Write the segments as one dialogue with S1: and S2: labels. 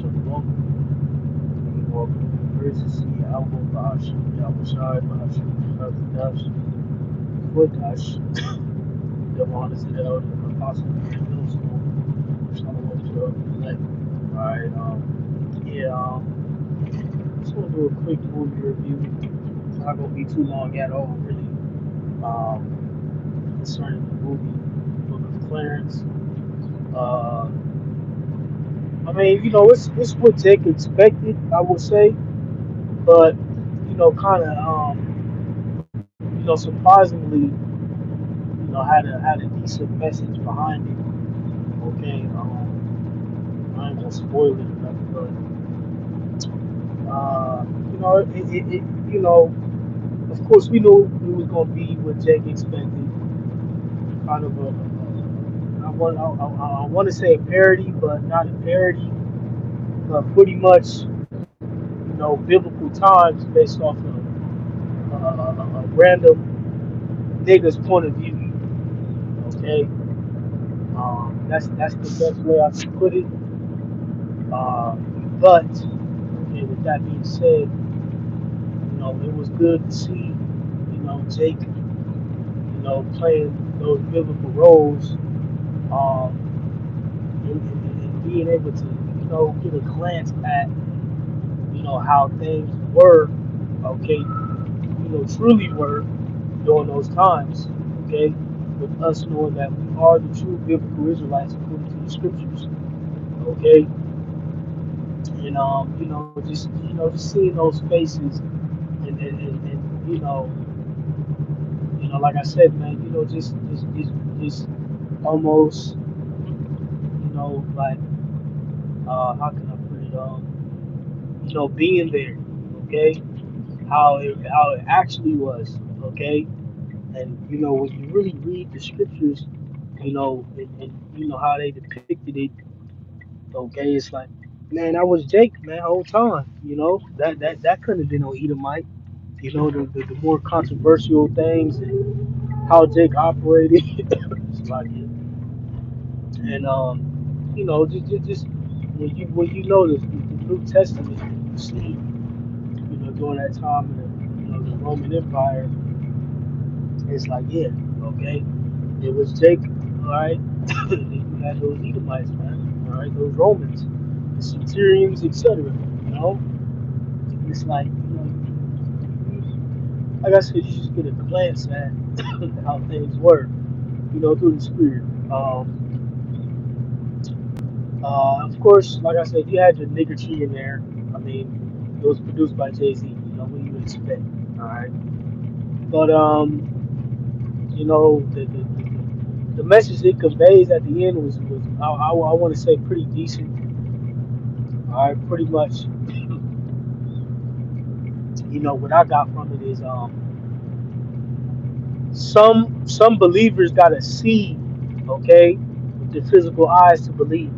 S1: Welcome. Praise to see Albo Bash, Yabushai, Bash, Dash, Wodash, Demonis, the Elder, Apostle, Middle School, Shalom to elect. Alright, just want to do a quick movie review. It's not going to be too long at all, really. Concerning the movie, Book of Clarence. Uh, it's what Jake expected, I would say, but kind of surprisingly, had a decent message behind it. Okay, I ain't gonna spoil it, or nothing, but of course, we knew it was gonna be what Jake expected, kind of I want to say a parody, but not a parody, but pretty much, biblical times based off of a random nigga's point of view. Okay, that's the best way I can put it. But okay, with that being said, it was good to see, Jake, playing those biblical roles, and being able to, get a glance at, how things were, okay, truly were during those times, okay, with us knowing that we are the true biblical Israelites according to the scriptures, okay, and just seeing those faces, and like I said, man, just almost, like, how can I put it, being there, okay, how it actually was, okay, and when you really read the scriptures, and how they depicted it, okay, it's like, man, that was Jake, man, the whole time, that couldn't have been no Edomite, the more controversial things and how Jake operated, it's like, and just when you know the New Testament, you see, during that time in the Roman Empire, it's like, yeah, okay, it was Jake, all right. Then you had those Edomites, man, all right, those Romans, the Centurions, etc. It's like, like I said, you just get a glance at how things were, through the spirit. Of course, like I said, you had your nigger tree in there. I mean, it was produced by Jay Z. What do you expect? All right, but the message it conveys at the end was I want to say pretty decent. All right, pretty much. What I got from it is some believers gotta see, okay, with their physical eyes to believe,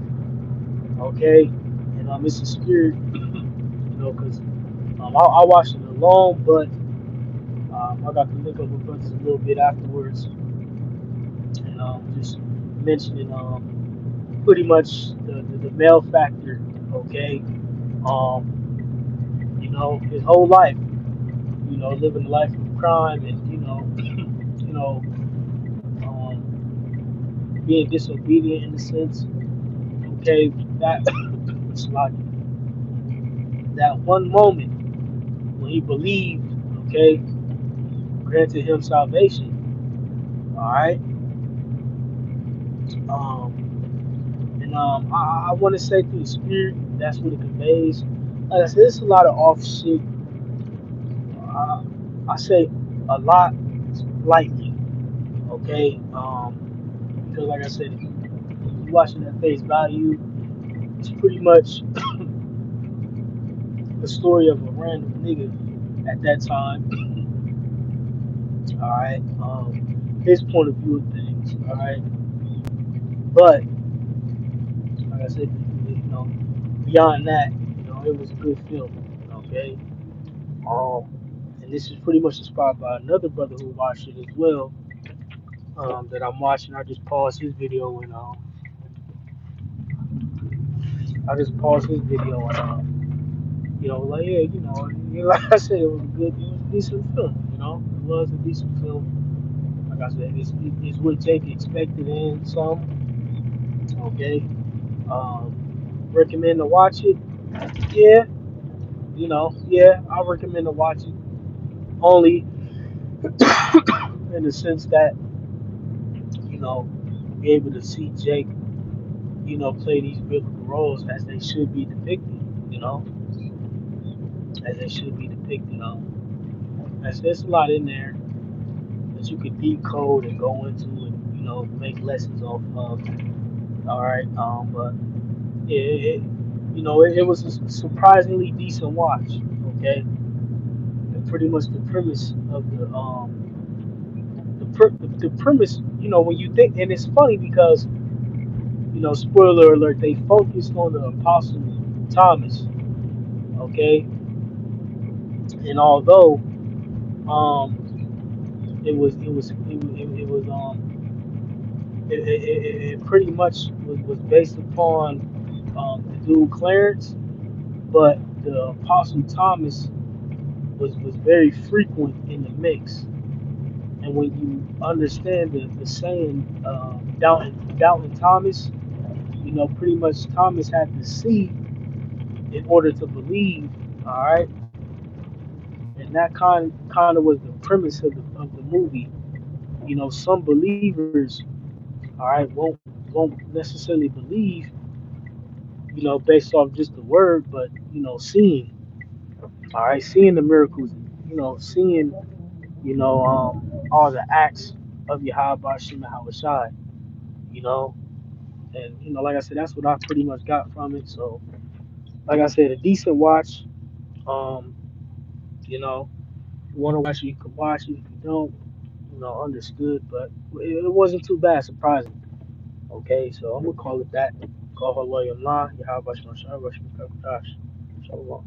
S1: okay, and it's a spirit, because I watched it alone, but I got to link up with brothers a little bit afterwards, and just mentioning pretty much the male factor, okay, his whole life, living the life of crime, and being disobedient in a sense, okay, that it's like that one moment when he believed, okay, granted him salvation, all right, and I want to say through the spirit, that's what it conveys. Like I said, there's a lot of off shit. Uh, I say a lot lightly, okay, because like I said, if you watching at face value, it's pretty much the story of a random nigga at that time, all right, his point of view of things, all right, but like I said, beyond that, it was a good film, okay, and this is pretty much inspired by another brother who watched it as well, that I'm watching. I just paused his video, and I just paused his video and like yeah, like I said, it was a decent film. It was a decent film. Like I said, it's what Jake expected and some. Okay, recommend to watch it. Yeah, yeah, I recommend to watch it. Only in the sense that you know, be able to see Jake, play these biblical roles as they should be depicted. You know, as they should be depicted. There's a lot in there that you could decode and go into and make lessons off of. All right, but it was a surprisingly decent watch. Okay, and pretty much the premise of the premise, when you think, and it's funny because spoiler alert, they focused on the apostle Thomas. Okay, and although it was it pretty much was based upon the dude Clarence, but the apostle Thomas was very frequent in the mix. And when you understand the saying, doubting Thomas, pretty much Thomas had to see in order to believe. All right, and that kind of was the premise of the movie. Some believers, all right, won't necessarily believe, based off just the word, but seeing, all right, seeing the miracles, seeing, all the acts of Yahweh Shem Shai, you know, and like I said, that's what I pretty much got from it. So, like I said, a decent watch. Um, if you want to watch it, you can watch it. If you don't, understood. But it wasn't too bad, surprising. Okay, so I'm gonna call it that. Call her William La, Yahweh Shem Shai, Shalom.